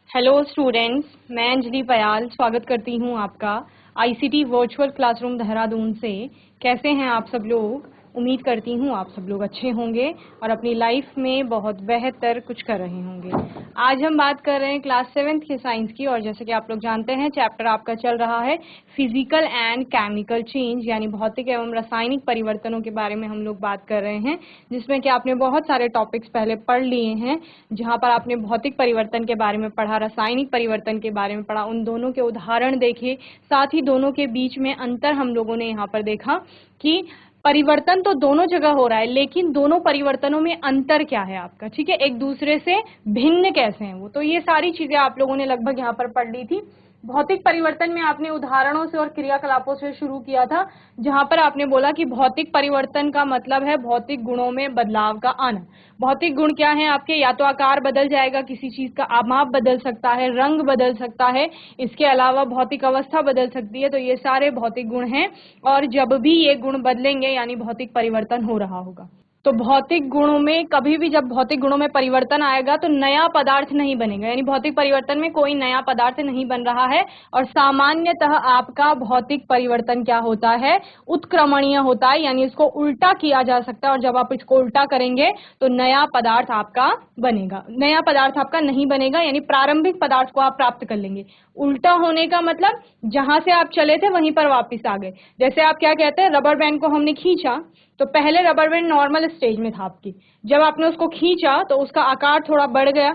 Hello students, मैं अंजलि पयाल स्वागत करती हूं आपका आईसीटी वर्चुअल क्लासरूम देहरादून से। कैसे हैं आप सब लोग? उम्मीद करती हूं आप सब लोग अच्छे होंगे और अपनी लाइफ में बहुत बेहतर कुछ कर रहे होंगे। आज हम बात कर रहे हैं क्लास 7th के साइंस की, और जैसे कि आप लोग जानते हैं चैप्टर आपका चल रहा है फिजिकल एंड केमिकल चेंज, यानी भौतिक एवं रासायनिक परिवर्तनों के बारे में हम लोग बात कर रहे हैं, जिसमें कि आपने बहुत सारे टॉपिक्स पहले पढ़ लिए हैं। जहां पर आपने भौतिक परिवर्तन के बारे में पढ़ा, रासायनिक परिवर्तन के बारे में पढ़ा, उन दोनों के उदाहरण देखे, साथ ही दोनों के बीच में अंतर हम लोगों ने यहाँ पर देखा कि परिवर्तन तो दोनों जगह हो रहा है, लेकिन दोनों परिवर्तनों में अंतर क्या है आपका, ठीक है, एक दूसरे से भिन्न कैसे हैं वो। तो ये सारी चीजें आप लोगों ने लगभग यहाँ पर पढ़ ली थी। भौतिक परिवर्तन में आपने उदाहरणों से और क्रियाकलापों से शुरू किया था, जहां पर आपने बोला कि भौतिक परिवर्तन का मतलब है भौतिक गुणों में बदलाव का आना। भौतिक गुण क्या है आपके? या तो आकार बदल जाएगा, किसी चीज का माप बदल सकता है, रंग बदल सकता है, इसके अलावा भौतिक अवस्था बदल सकती है। तो ये सारे भौतिक गुण हैं, और जब भी ये गुण बदलेंगे यानी भौतिक परिवर्तन हो रहा होगा। तो भौतिक गुणों में कभी भी जब भौतिक गुणों में परिवर्तन आएगा तो नया पदार्थ नहीं बनेगा, यानी भौतिक परिवर्तन में कोई नया पदार्थ नहीं बन रहा है। और सामान्यतः आपका भौतिक परिवर्तन क्या होता है? उत्क्रमणीय होता है, यानी इसको उल्टा किया जा सकता है, और जब आप इसको उल्टा करेंगे तो नया पदार्थ आपका बनेगा। नया पदार्थ आपका नहीं बनेगा, यानी प्रारंभिक पदार्थ को आप प्राप्त कर लेंगे। उल्टा होने का मतलब जहां से आप चले थे वहीं पर वापस आ गए। जैसे आप क्या कहते हैं, रबर बैंड को हमने खींचा तो पहले रबर बैंड नॉर्मल स्टेज में था आपकी, जब आपने उसको खींचा तो उसका आकार थोड़ा बढ़ गया,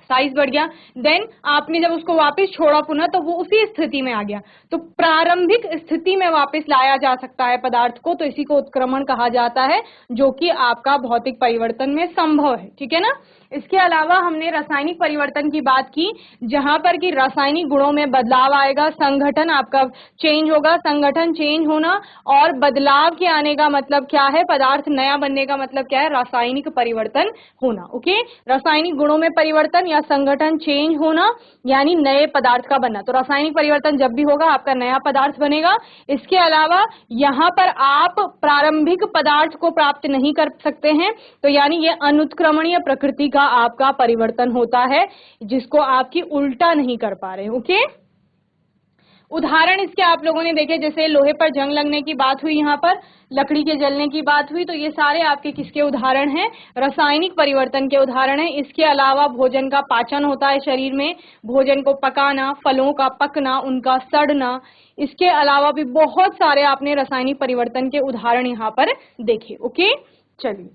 साइज बढ़ गया, देन आपने जब उसको वापस छोड़ा पुनः तो वो उसी स्थिति में आ गया। तो प्रारंभिक स्थिति में वापस लाया जा सकता है पदार्थ को, तो इसी को उत्क्रमण कहा जाता है, जो कि आपका भौतिक परिवर्तन में संभव है, ठीक है ना। इसके अलावा हमने रासायनिक परिवर्तन की बात की, जहां पर कि रासायनिक गुणों में बदलाव आएगा, संगठन आपका चेंज होगा। संगठन चेंज होना और बदलाव के आने का मतलब क्या है? पदार्थ नया बनने का मतलब क्या है? रासायनिक परिवर्तन होना। ओके, रासायनिक गुणों में परिवर्तन या संगठन चेंज होना यानी नए पदार्थ का बनना। तो रासायनिक परिवर्तन जब भी होगा आपका नया पदार्थ बनेगा। इसके अलावा यहाँ पर आप प्रारंभिक पदार्थ को प्राप्त नहीं कर सकते हैं, तो यानी ये अनुत्क्रमणीय प्रकृति का आपका परिवर्तन होता है, जिसको आपकी उल्टा नहीं कर पा रहे। ओके, उदाहरण इसके आप लोगों ने देखे, जैसे लोहे पर जंग लगने की बात हुई, यहाँ पर लकड़ी के जलने की बात हुई, तो ये सारे आपके किसके उदाहरण हैं? रासायनिक परिवर्तन के उदाहरण हैं। इसके अलावा भोजन का पाचन होता है शरीर में, भोजन को पकाना, फलों का पकना, उनका सड़ना, इसके अलावा भी बहुत सारे आपने रासायनिक परिवर्तन के उदाहरण यहाँ पर देखे। ओके, चलिए,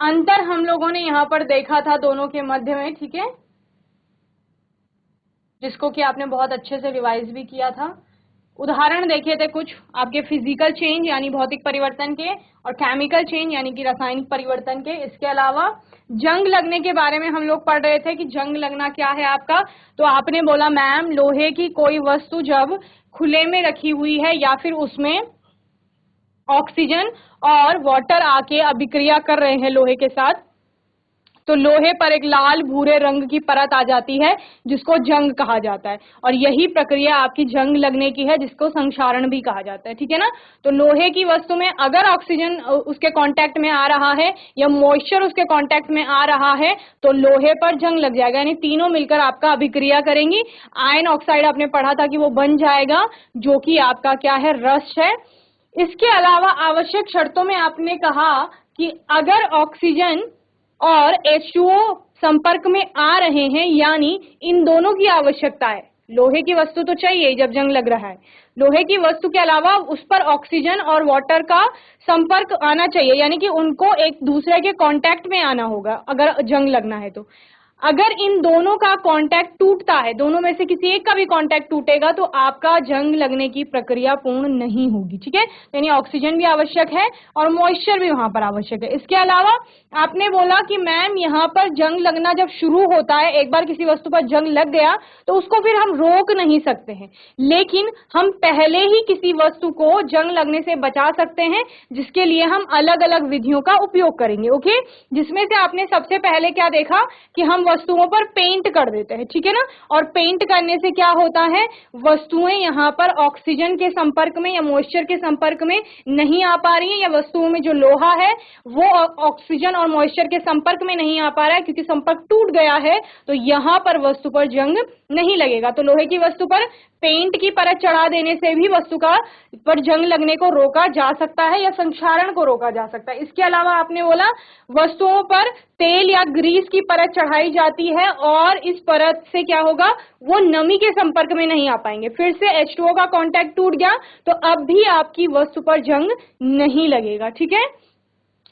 अंतर हम लोगों ने यहाँ पर देखा था दोनों के मध्य में, ठीक है, जिसको कि आपने बहुत अच्छे से रिवाइज भी किया था। उदाहरण देखे थे कुछ आपके फिजिकल चेंज यानी भौतिक परिवर्तन के, और केमिकल चेंज यानी कि रासायनिक परिवर्तन के। इसके अलावा जंग लगने के बारे में हम लोग पढ़ रहे थे कि जंग लगना क्या है आपका। तो आपने बोला मैम, लोहे की कोई वस्तु जब खुले में रखी हुई है या फिर उसमें ऑक्सीजन और वाटर आके अभिक्रिया कर रहे हैं लोहे के साथ, तो लोहे पर एक लाल भूरे रंग की परत आ जाती है, जिसको जंग कहा जाता है। और यही प्रक्रिया आपकी जंग लगने की है, जिसको संक्षारण भी कहा जाता है, ठीक है ना। तो लोहे की वस्तु में अगर ऑक्सीजन उसके कांटेक्ट में आ रहा है या मॉइस्चर उसके कांटेक्ट में आ रहा है तो लोहे पर जंग लग जाएगा, यानी तीनों मिलकर आपका अभिक्रिया करेंगी। आयन ऑक्साइड आपने पढ़ा था कि वो बन जाएगा, जो कि आपका क्या है? रस है। इसके अलावा आवश्यक शर्तों में आपने कहा कि अगर ऑक्सीजन और H2O संपर्क में आ रहे हैं, यानी इन दोनों की आवश्यकता है। लोहे की वस्तु तो चाहिए जब जंग लग रहा है, लोहे की वस्तु के अलावा उस पर ऑक्सीजन और वाटर का संपर्क आना चाहिए, यानी कि उनको एक दूसरे के कांटेक्ट में आना होगा अगर जंग लगना है तो। अगर इन दोनों का कांटेक्ट टूटता है, दोनों में से किसी एक का भी कांटेक्ट टूटेगा, तो आपका जंग लगने की प्रक्रिया पूर्ण नहीं होगी, ठीक है। यानी ऑक्सीजन भी आवश्यक है और मॉइस्चर भी वहां पर आवश्यक है। इसके अलावा आपने बोला कि मैम यहाँ पर जंग लगना जब शुरू होता है, एक बार किसी वस्तु पर जंग लग गया तो उसको फिर हम रोक नहीं सकते हैं, लेकिन हम पहले ही किसी वस्तु को जंग लगने से बचा सकते हैं, जिसके लिए हम अलग अलग विधियों का उपयोग करेंगे। ओके, जिसमें से आपने सबसे पहले क्या देखा कि हम वस्तुओं पर पेंट कर देते हैं, ठीक है ना। और पेंट करने से क्या होता है, वस्तुएं यहाँ पर ऑक्सीजन के संपर्क में या मॉइस्चर के संपर्क में नहीं आ पा रही है, या वस्तुओं में जो लोहा है वो ऑक्सीजन और मॉइस्चर के संपर्क में नहीं आ पा रहा है, क्योंकि संपर्क टूट गया है, तो यहाँ पर वस्तु पर जंग नहीं लगेगा। तो लोहे की वस्तु पर पेंट की परत चढ़ा देने से भी वस्तु का पर जंग लगने को रोका जा सकता है या संक्षारण को रोका जा सकता है। इसके अलावा आपने बोला वस्तुओं पर तेल या ग्रीस की परत चढ़ाई जाती है और इस परत से क्या होगा, वो नमी के संपर्क में नहीं आ पाएंगे। फिर से H2O का कांटेक्ट टूट गया तो अब भी आपकी वस्तु पर जंग नहीं लगेगा, ठीक है।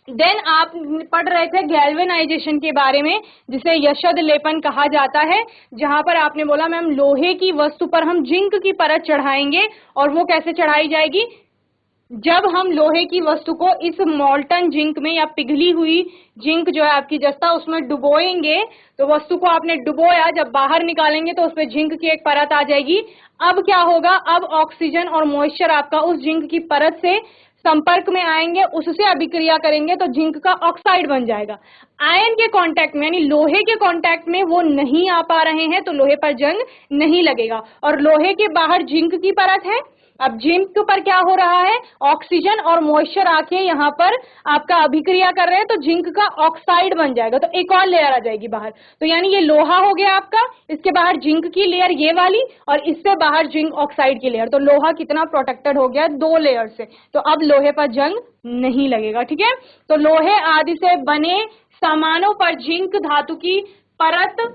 देन आप पढ़ रहे थे गैल्वेनाइजेशन के बारे में, जिसे यशद लेपन कहा जाता है, जहां पर आपने बोला मैम लोहे की वस्तु पर हम जिंक की परत चढ़ाएंगे। और वो कैसे चढ़ाई जाएगी, जब हम लोहे की वस्तु को इस मॉल्टन जिंक में या पिघली हुई जिंक जो है आपकी जस्ता उसमें डुबोएंगे, तो वस्तु को आपने डुबोया, जब बाहर निकालेंगे तो उसमें जिंक की एक परत आ जाएगी। अब क्या होगा, अब ऑक्सीजन और मॉइस्चर आपका उस जिंक की परत से संपर्क में आएंगे, उससे अभिक्रिया करेंगे तो जिंक का ऑक्साइड बन जाएगा। आयन के कांटेक्ट में यानी लोहे के कांटेक्ट में वो नहीं आ पा रहे हैं तो लोहे पर जंग नहीं लगेगा। और लोहे के बाहर जिंक की परत है, अब जिंक पर क्या हो रहा है, ऑक्सीजन और मॉइस्चर आके यहाँ पर आपका अभिक्रिया कर रहे हैं तो जिंक का ऑक्साइड बन जाएगा, तो एक और लेयर आ जाएगी बाहर। तो यानी ये लोहा हो गया आपका, इसके बाहर जिंक की लेयर ये वाली और इससे बाहर जिंक ऑक्साइड की लेयर। तो लोहा कितना प्रोटेक्टेड हो गया, 2 लेयर से। तो अब लोहे पर जंग नहीं लगेगा, ठीक है। तो लोहे आदि से बने सामानों पर जिंक धातु की परत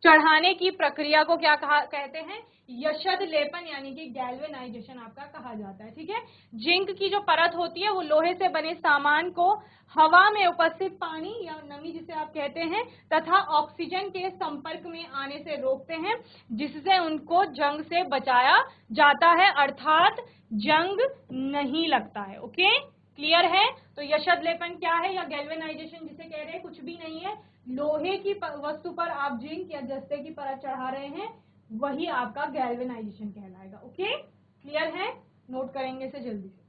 चढ़ाने की प्रक्रिया को क्या कहते हैं, यशद लेपन यानी कि गैल्वेनाइजेशन आपका कहा जाता है, ठीक है। जिंक की जो परत होती है वो लोहे से बने सामान को हवा में उपस्थित पानी या नमी जिसे आप कहते हैं तथा ऑक्सीजन के संपर्क में आने से रोकते हैं, जिससे उनको जंग से बचाया जाता है, अर्थात जंग नहीं लगता है। ओके, क्लियर है। तो यशद लेपन क्या है या गैल्वेनाइजेशन जिसे कह रहे हैं, कुछ भी नहीं है, लोहे की वस्तु पर आप जिंक या जस्ते की परत चढ़ा रहे हैं, वही आपका गैल्वेनाइजेशन कहलाएगा। ओके, क्लियर है, नोट करेंगे इसे जल्दी से।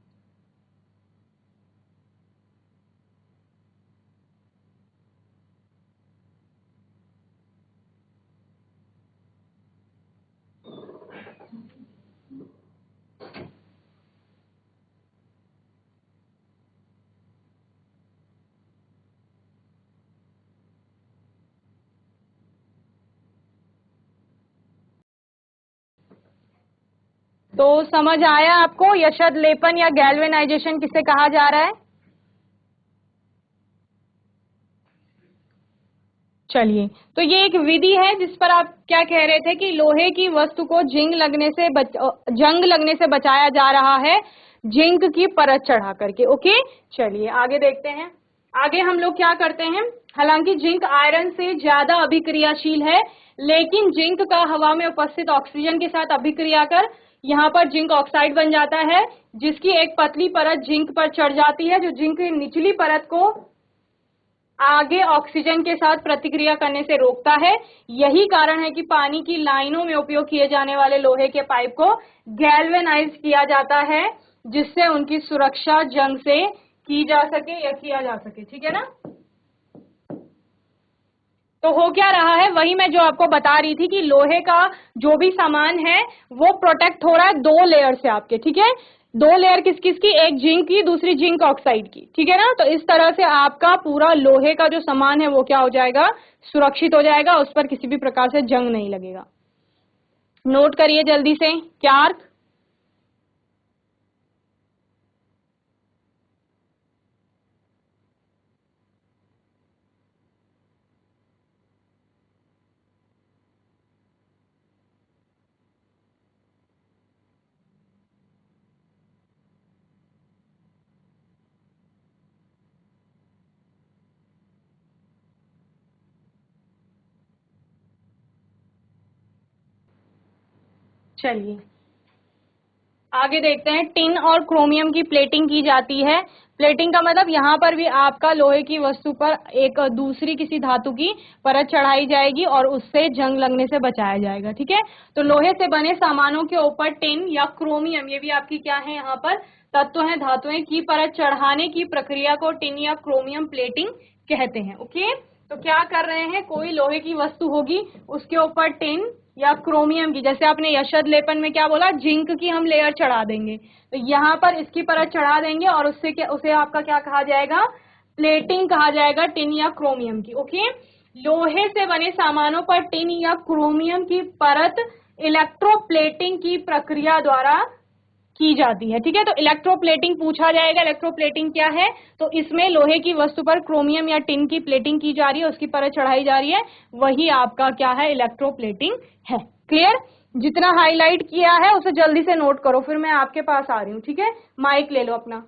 तो समझ आया आपको यशद लेपन या गैल्वेनाइजेशन किसे कहा जा रहा है। चलिए, तो ये एक विधि है जिस पर आप क्या कह रहे थे कि लोहे की वस्तु को जंग लगने से बचाया जा रहा है जिंक की परत चढ़ा करके। ओके, चलिए आगे देखते हैं। आगे हम लोग क्या करते हैं, हालांकि जिंक आयरन से ज्यादा अभिक्रियाशील है, लेकिन जिंक का हवा में उपस्थित ऑक्सीजन के साथ अभिक्रिया कर यहाँ पर जिंक ऑक्साइड बन जाता है, जिसकी एक पतली परत जिंक पर चढ़ जाती है, जो जिंक की निचली परत को आगे ऑक्सीजन के साथ प्रतिक्रिया करने से रोकता है। यही कारण है कि पानी की लाइनों में उपयोग किए जाने वाले लोहे के पाइप को गैल्वेनाइज किया जाता है, जिससे उनकी सुरक्षा जंग से की जा सके या किया जा सके, ठीक है ना। तो हो क्या रहा है, वही मैं जो आपको बता रही थी कि लोहे का जो भी सामान है वो प्रोटेक्ट हो रहा है 2 लेयर से आपके, ठीक है। 2 लेयर किस किस की, एक जिंक की, दूसरी जिंक ऑक्साइड की, ठीक है ना। तो इस तरह से आपका पूरा लोहे का जो सामान है वो क्या हो जाएगा, सुरक्षित हो जाएगा, उस पर किसी भी प्रकार से जंग नहीं लगेगा। नोट करिए जल्दी से, क्यार्क, चलिए आगे देखते हैं, टिन और क्रोमियम की प्लेटिंग की जाती है। प्लेटिंग का मतलब यहाँ पर भी आपका लोहे की वस्तु पर एक दूसरी किसी धातु की परत चढ़ाई जाएगी और उससे जंग लगने से बचाया जाएगा। ठीक है, तो लोहे से बने सामानों के ऊपर टिन या क्रोमियम, ये भी आपकी क्या है यहाँ पर तत्व है, धातुएं की परत चढ़ाने की प्रक्रिया को टिन या क्रोमियम प्लेटिंग कहते हैं। ओके, तो क्या कर रहे हैं, कोई लोहे की वस्तु होगी उसके ऊपर टिन या क्रोमियम की, जैसे आपने यशद लेपन में क्या बोला, जिंक की हम लेयर चढ़ा देंगे, तो यहाँ पर इसकी परत चढ़ा देंगे और उससे क्या, उसे आपका क्या कहा जाएगा, प्लेटिंग कहा जाएगा, टिन या क्रोमियम की। ओके, लोहे से बने सामानों पर टिन या क्रोमियम की परत इलेक्ट्रोप्लेटिंग की प्रक्रिया द्वारा की जाती है। ठीक है, तो इलेक्ट्रोप्लेटिंग पूछा जाएगा, इलेक्ट्रोप्लेटिंग क्या है, तो इसमें लोहे की वस्तु पर क्रोमियम या टिन की प्लेटिंग की जा रही है, उसकी परत चढ़ाई जा रही है, वही आपका क्या है, इलेक्ट्रोप्लेटिंग है। क्लियर, जितना हाईलाइट किया है उसे जल्दी से नोट करो, फिर मैं आपके पास आ रही हूँ। ठीक है, माइक ले लो अपना।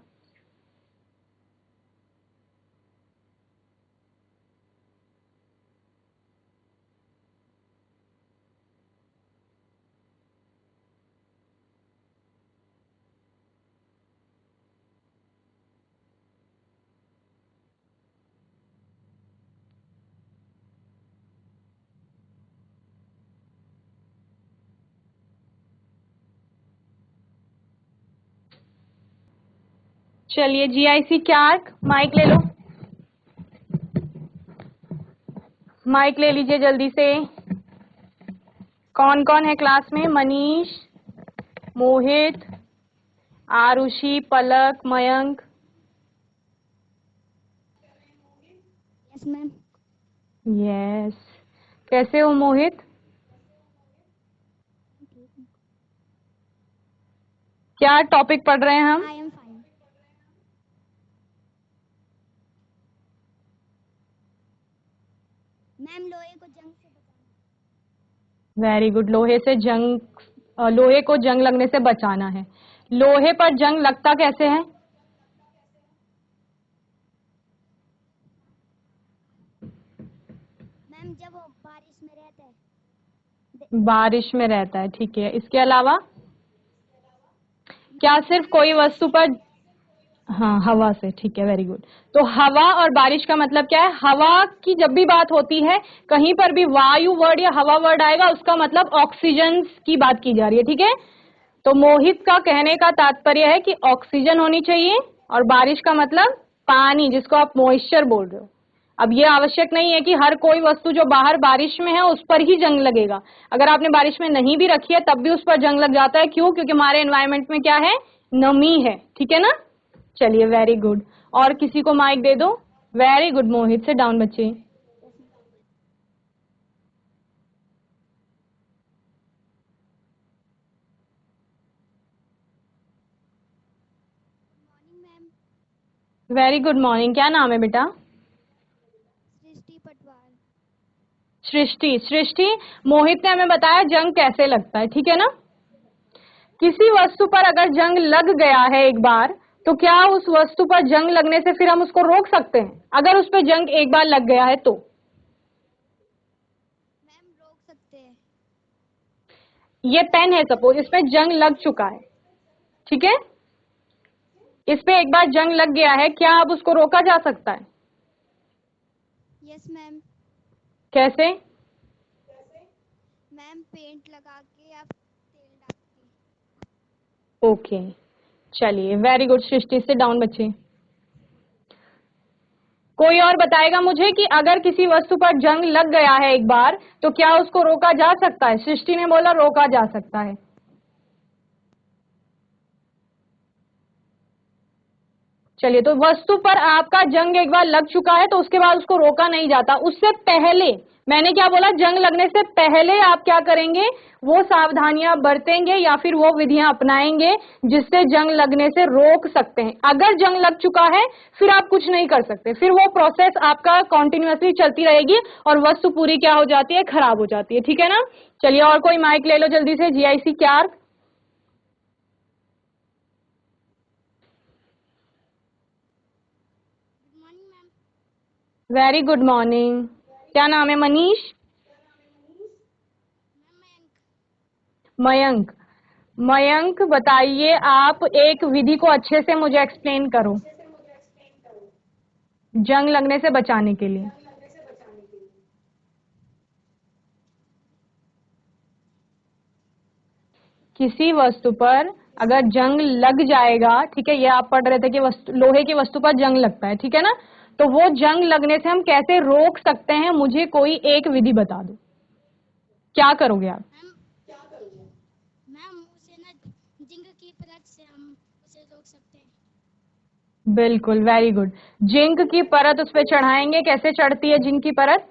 चलिए जीआईसी क्लार्क, माइक ले लो, माइक ले लीजिए जल्दी से। कौन कौन है क्लास में, Manish, Mohit, Arushi, Palak, Mayank. Yes ma'am. Yes, कैसे हो मोहित? क्या टॉपिक पढ़ रहे हैं हम? I am fine ma'am. लोहे को जंग से बचाना। वेरी गुड, लोहे से जंग, लोहे को जंग लगने से बचाना है। लोहे पर जंग लगता कैसे है? मैम जब वो बारिश में रहता है। बारिश में रहता है, ठीक है, इसके अलावा क्या सिर्फ कोई वस्तु पर, हाँ हवा से, ठीक है, वेरी गुड। तो हवा और बारिश का मतलब क्या है, हवा की जब भी बात होती है, कहीं पर भी वायु वर्ड या हवा वर्ड आएगा, उसका मतलब ऑक्सीजन की बात की जा रही है। ठीक है, तो मोहित का कहने का तात्पर्य है कि ऑक्सीजन होनी चाहिए, और बारिश का मतलब पानी, जिसको आप मॉइस्चर बोल रहे हो। अब ये आवश्यक नहीं है कि हर कोई वस्तु जो बाहर बारिश में है उस पर ही जंग लगेगा, अगर आपने बारिश में नहीं भी रखी है तब भी उस पर जंग लग जाता है। क्यों? क्योंकि हमारे एनवायरनमेंट में क्या है, नमी है। ठीक है ना, चलिए वेरी गुड। और किसी को माइक दे दो। वेरी गुड मोहित, से डाउन बच्चे। Morning ma'am. Very good morning, क्या नाम है बेटा? सृष्टि पटवार। सृष्टि। सृष्टि, मोहित ने हमें बताया जंग कैसे लगता है। ठीक है ना, किसी वस्तु पर अगर जंग लग गया है एक बार, तो क्या उस वस्तु पर जंग लगने से फिर हम उसको रोक सकते हैं? अगर उस पर जंग एक बार लग गया है तो मैम रोक सकते हैं। ये पेन है, सपोज इस पे जंग लग चुका है, ठीक है, इस पे एक बार जंग लग गया है, क्या अब उसको रोका जा सकता है? Yes ma'am. कैसे? मैम पेंट लगा के आप तेल डाल के। ओके, चलिए वेरी गुड सृष्टि, से डाउन बच्चे। कोई और बताएगा मुझे कि अगर किसी वस्तु पर जंग लग गया है एक बार, तो क्या उसको रोका जा सकता है? सृष्टि ने बोला रोका जा सकता है। चलिए, तो वस्तु पर आपका जंग एक बार लग चुका है तो उसके बाद उसको रोका नहीं जाता, उससे पहले, मैंने क्या बोला, जंग लगने से पहले आप क्या करेंगे, वो सावधानियां बरतेंगे या फिर वो विधियां अपनाएंगे जिससे जंग लगने से रोक सकते हैं। अगर जंग लग चुका है फिर आप कुछ नहीं कर सकते, फिर वो प्रोसेस आपका कॉन्टिन्यूअसली चलती रहेगी और वस्तु पूरी क्या हो जाती है, खराब हो जाती है। ठीक है ना, चलिए और कोई माइक ले लो जल्दी से, GIC Clark. Good morning ma'am. Very good morning, क्या नाम है? मनीष, मैम मयंक। मयंक। मयंक बताइए, आप एक विधि को अच्छे से मुझे एक्सप्लेन करो जंग लगने से बचाने के लिए। किसी वस्तु पर अगर जंग लग जाएगा, ठीक है, ये आप पढ़ रहे थे कि लोहे की वस्तु पर जंग लगता है, ठीक है ना, तो वो जंग लगने से हम कैसे रोक सकते हैं, मुझे कोई एक विधि बता दो, क्या करोगे आप? मैम उसे ना जिंक की परत से हम उसे रोक सकते हैं। बिल्कुल, वेरी गुड। जिंक की परत उस पर चढ़ाएंगे, कैसे चढ़ती है जिंक की परत?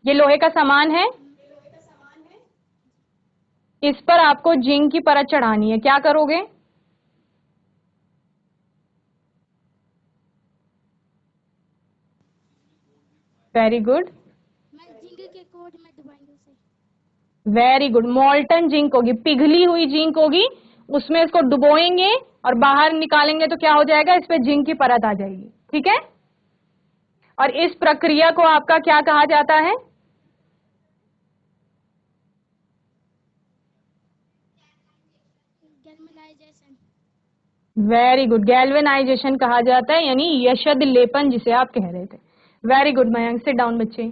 ये लोहे का सामान है, इस पर आपको जिंक की परत चढ़ानी है, क्या करोगे? वेरी गुड, मैं जिंक के कोड में दबाएंगे उसे। Very good. मॉल्टन जिंक होगी, पिघली हुई जिंक होगी, उसमें इसको डुबोएंगे और बाहर निकालेंगे तो क्या हो जाएगा, इस पे जिंक की परत आ जाएगी, ठीक है। और इस प्रक्रिया को आपका क्या कहा जाता है? गैल्वेनाइजेशन। वेरी गुड, गैल्वेनाइजेशन कहा जाता है, यानी यशद लेपन जिसे आप कह रहे थे। Very good Mayank, sit down बच्चे।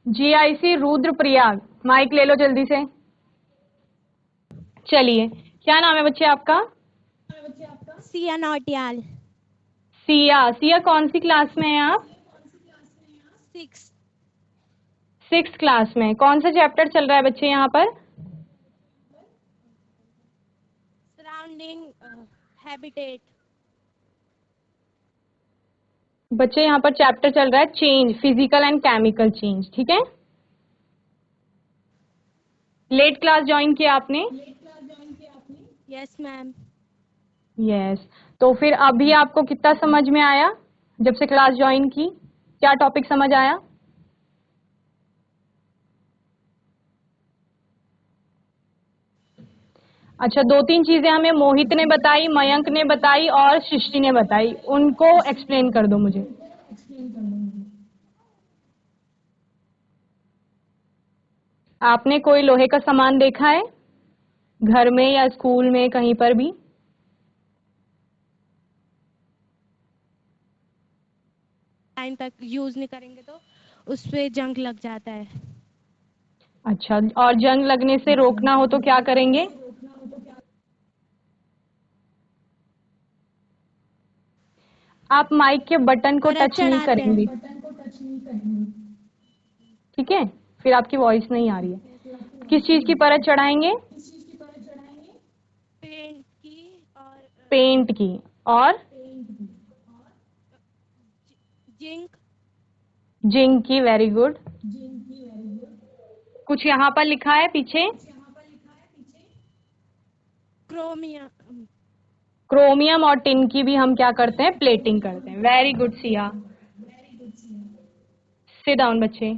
जीआईसी रुद्रप्रयाग, माइक ले लो जल्दी से। चलिए, क्या नाम है बच्चे आपका? सिया नौटियाल। सिया। सिया कौन सी क्लास में है आप? 6। 6th क्लास में। कौन सा चैप्टर चल रहा है बच्चे यहाँ पर? Surrounding habitat. बच्चे यहाँ पर चैप्टर चल रहा है change, physical and chemical change, ठीक है। लेट क्लास ज्वाइन किया आपने? Yes ma'am. यस। तो फिर अभी आपको कितना समझ में आया जब से क्लास ज्वाइन की? क्या टॉपिक समझ आया? अच्छा, 2-3 चीजें हमें मोहित ने बताई, मयंक ने बताई और सृष्टि ने बताई, उनको एक्सप्लेन कर दो मुझे। आपने कोई लोहे का सामान देखा है घर में या स्कूल में कहीं पर भी? टाइम तक यूज नहीं करेंगे तो उस पे जंग लग जाता है। अच्छा, और जंग लगने से रोकना हो तो क्या करेंगे? आप माइक के बटन को परत टच नहीं चढ़ाते हैं। करेंगे, ठीक है, फिर आपकी वॉइस नहीं आ रही है। किस चीज की परत चढ़ाएंगे? पेंट की और पेंट की। और जिंक। जिंक की। Very good. कुछ यहाँ पर लिखा है पीछे? क्रोमियम। क्रोमियम और टिन की भी हम क्या करते हैं, प्लेटिंग करते हैं। Very good Siya, sit down बच्चे।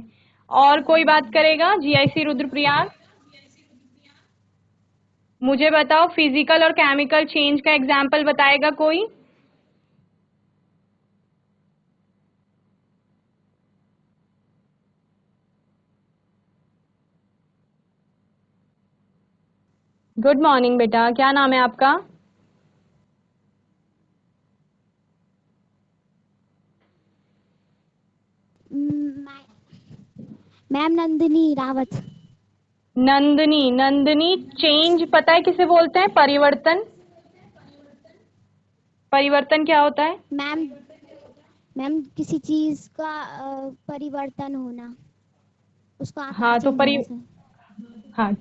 और कोई बात करेगा जीआईसी रुद्रप्रयाग? मुझे बताओ, फिजिकल और केमिकल चेंज का एग्जाम्पल बताएगा कोई? गुड मॉर्निंग बेटा, क्या नाम है आपका? मैम नंदिनी रावत। नंदनी। नंदनी, चेंज पता है किसे बोलते हैं? परिवर्तन। परिवर्तन क्या होता है? मैम मैम किसी चीज का परिवर्तन होना, उसका आकार हाँ तो चेंज होने से। हाँ,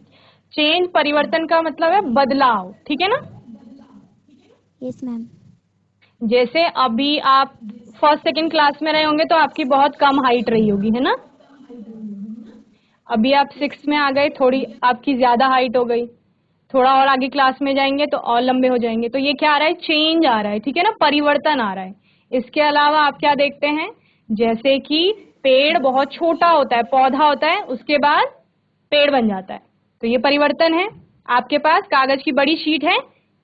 चेंज परिवर्तन का मतलब है बदलाव, ठीक है ना। Yes ma'am. जैसे अभी आप 1st 2nd क्लास में रहे होंगे तो आपकी बहुत कम हाइट रही होगी, है ना। अभी आप 6th में आ गए, थोड़ी आपकी ज्यादा हाइट हो गई, थोड़ा और आगे क्लास में जाएंगे तो और लंबे हो जाएंगे। तो ये क्या आ रहा है, चेंज आ रहा है, ठीक है ना, परिवर्तन आ रहा है। इसके अलावा आप क्या देखते हैं, जैसे कि पेड़ बहुत छोटा होता है, पौधा होता है, उसके बाद पेड़ बन जाता है, तो ये परिवर्तन है। आपके पास कागज की बड़ी शीट है,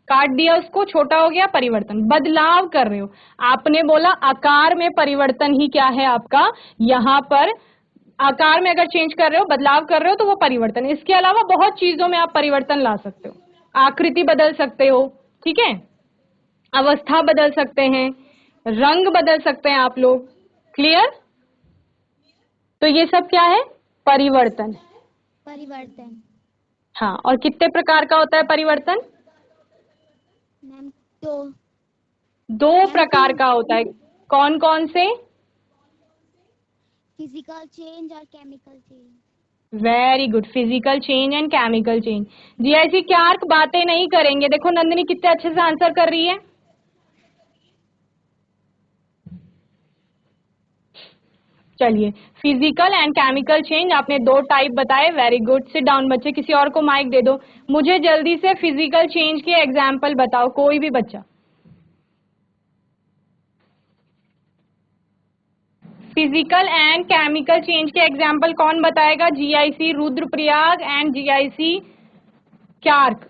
काट दिया उसको, छोटा हो गया, परिवर्तन, बदलाव कर रहे हो। आपने बोला आकार में परिवर्तन ही क्या है आपका, यहाँ पर आकार में अगर चेंज कर रहे हो, बदलाव कर रहे हो तो वो परिवर्तन है। इसके अलावा बहुत चीजों में आप परिवर्तन ला सकते हो, आकृति बदल सकते हो, ठीक है, अवस्था बदल सकते हैं, रंग बदल सकते हैं आप लोग। क्लियर? तो ये सब क्या है? परिवर्तन। परिवर्तन। हाँ, और कितने प्रकार का होता है परिवर्तन? मैम तो दो प्रकार का होता है। कौन कौन से? फिजिकल चेंज और chemical change. Very good, physical change and chemical change. GIC Clark बातें नहीं करेंगे। देखो नंदिनी कितने अच्छे से आंसर कर रही है। चलिए, फिजिकल एंड केमिकल चेंज आपने दो टाइप बताए। वेरी गुड, सिट डाउन बच्चे। किसी और को माइक दे दो। मुझे जल्दी से फिजिकल चेंज के एग्जाम्पल बताओ, कोई भी बच्चा। फिजिकल एंड केमिकल चेंज के एग्जाम्पल कौन बताएगा? GIC Rudraprayag and GIC Clark.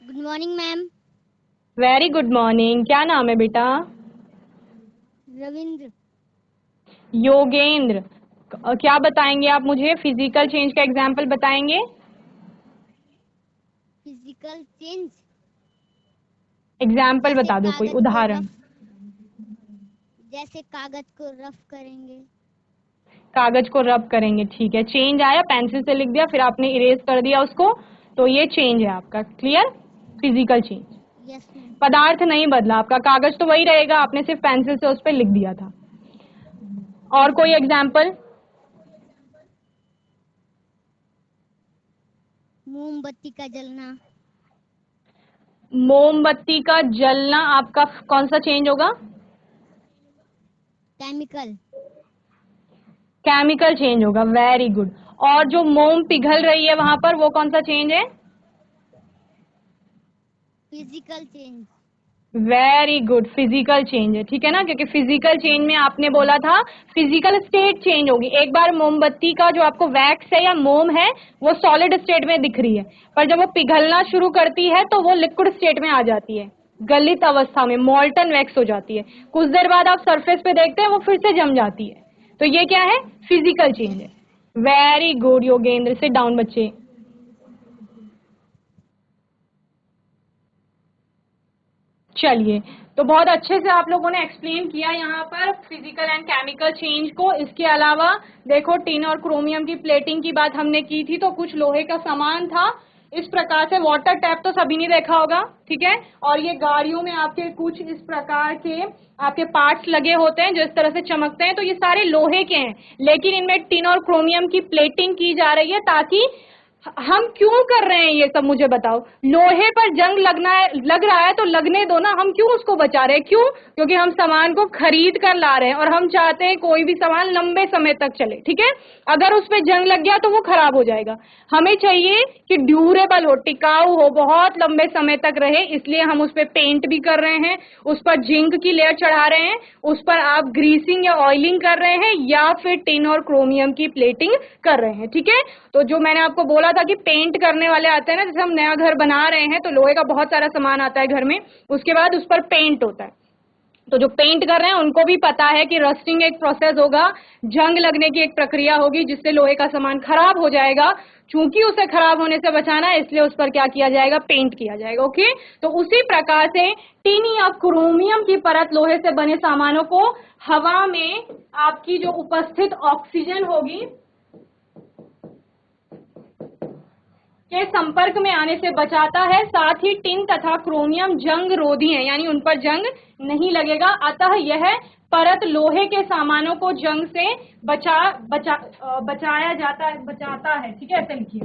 Good morning ma'am. Very good morning. क्या नाम है बेटा? रविंद्र। योगेंद्र। क्या बताएंगे आप मुझे? फिजिकल चेंज का एग्जाम्पल बताएंगे? फिजिकल चेंज एग्जाम्पल बता दो, कोई उदाहरण। जैसे कागज को रफ करेंगे। कागज को रब करेंगे, ठीक है। चेंज आया, पेंसिल से लिख दिया, फिर आपने इरेज कर दिया उसको, तो ये चेंज है आपका। Clear? Physical change. Yes ma'am. पदार्थ नहीं बदला आपका, कागज तो वही रहेगा, आपने सिर्फ पेंसिल से उस पर लिख दिया था। और कोई एग्जाम्पल? मोमबत्ती का जलना। मोमबत्ती का जलना आपका कौन सा चेंज होगा? केमिकल। केमिकल चेंज होगा। Very good. और जो मोम पिघल रही है वहां पर, वो कौन सा चेंज है? Physical change. Very good, physical change है, ठीक है ना, क्योंकि फिजिकल चेंज में आपने बोला था फिजिकल स्टेट चेंज होगी। एक बार मोमबत्ती का जो आपको वैक्स है या मोम है वो सॉलिड स्टेट में दिख रही है, पर जब वो पिघलना शुरू करती है तो वो लिक्विड स्टेट में आ जाती है, गलित अवस्था में, मॉल्टन वैक्स हो जाती है। कुछ देर बाद आप सरफेस पे देखते हैं वो फिर से जम जाती है। तो ये क्या है? फिजिकल चेंज है। Very good Yogendra. Sit down बच्चे। चलिए, तो बहुत अच्छे से आप लोगों ने एक्सप्लेन किया यहाँ पर फिजिकल एंड केमिकल चेंज को। इसके अलावा देखो, टिन और क्रोमियम की प्लेटिंग की बात हमने की थी, तो कुछ लोहे का सामान था इस प्रकार से। वाटर टैप तो सभी ने देखा होगा, ठीक है। और ये गाड़ियों में आपके कुछ इस प्रकार के आपके पार्ट्स लगे होते हैं जो इस तरह से चमकते हैं, तो ये सारे लोहे के हैं, लेकिन इनमें टिन और क्रोमियम की प्लेटिंग की जा रही है। ताकि हम क्यों कर रहे हैं ये सब, मुझे बताओ। लोहे पर जंग लग रहा है तो लगने दो ना, हम क्यों उसको बचा रहे हैं? क्यों? क्योंकि हम सामान को खरीद कर ला रहे हैं और हम चाहते हैं कोई भी सामान लंबे समय तक चले, ठीक है। अगर उस पर जंग लग गया तो वो खराब हो जाएगा। हमें चाहिए कि ड्यूरेबल हो, टिकाऊ हो, बहुत लंबे समय तक रहे, इसलिए हम उस पर पेंट भी कर रहे हैं, उस पर जिंक की लेयर चढ़ा रहे हैं, उस पर आप ग्रीसिंग या ऑयलिंग कर रहे हैं, या फिर टिन और क्रोमियम की प्लेटिंग कर रहे हैं, ठीक है। तो जो मैंने आपको बोला था कि पेंट करने वाले आते हैं ना, जैसे हम नया घर बना रहे हैं तो लोहे का बहुत सारा सामान आता है घर में, उसके बाद उस पर पेंट होता है। तो जो पेंट कर रहे हैं उनको भी पता है कि रस्टिंग एक प्रोसेस होगा, जंग लगने की एक प्रक्रिया होगी, जिससे लोहे का सामान खराब हो जाएगा। चूंकि उसे खराब होने से बचाना है, इसलिए उस पर क्या किया जाएगा? पेंट किया जाएगा। ओके, तो उसी प्रकार से टिन या क्रोमियम की परत लोहे से बने सामानों को हवा में आपकी जो उपस्थित ऑक्सीजन होगी के संपर्क में आने से बचाता है। साथ ही टिन तथा क्रोमियम जंग रोधी हैं, यानी उन पर जंग नहीं लगेगा। अतः यह परत लोहे के सामानों को जंग से बचाता है, ठीक है, ऐसे लिखिए।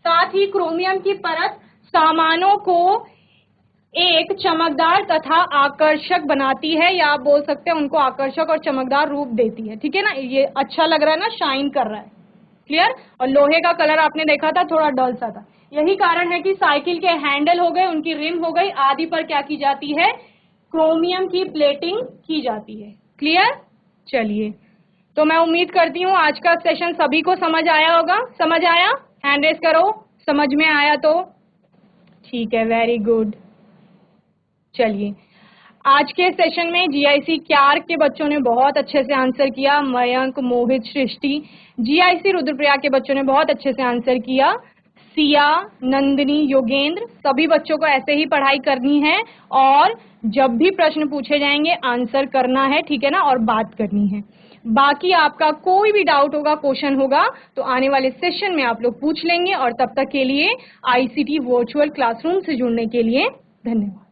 साथ ही क्रोमियम की परत सामानों को एक चमकदार तथा आकर्षक बनाती है, या आप बोल सकते हैं उनको आकर्षक और चमकदार रूप देती है, ठीक है ना। ये अच्छा लग रहा है ना, शाइन कर रहा है। क्लियर? और लोहे का कलर आपने देखा था थोड़ा डल सा था। यही कारण है कि साइकिल के हैंडल हो गए, उनकी रिम हो गई आदि पर क्या की जाती है? क्रोमियम की प्लेटिंग की जाती है। क्लियर? चलिए, तो मैं उम्मीद करती हूँ आज का सेशन सभी को समझ आया होगा। समझ आया? हैंड रेस करो समझ में आया तो। ठीक है, वेरी गुड। चलिए, आज के सेशन में जीआईसी क्यार के बच्चों ने बहुत अच्छे से आंसर किया। मयंक, मोहित, सृष्टि। जीआईसी रुद्रप्रयाग के बच्चों ने बहुत अच्छे से आंसर किया। सिया, नंदिनी, योगेंद्र, सभी बच्चों को ऐसे ही पढ़ाई करनी है और जब भी प्रश्न पूछे जाएंगे आंसर करना है, ठीक है ना, और बात करनी है। बाकी आपका कोई भी डाउट होगा, क्वेश्चन होगा तो आने वाले सेशन में आप लोग पूछ लेंगे। और तब तक के लिए आईसीटी वर्चुअल क्लासरूम से जुड़ने के लिए धन्यवाद।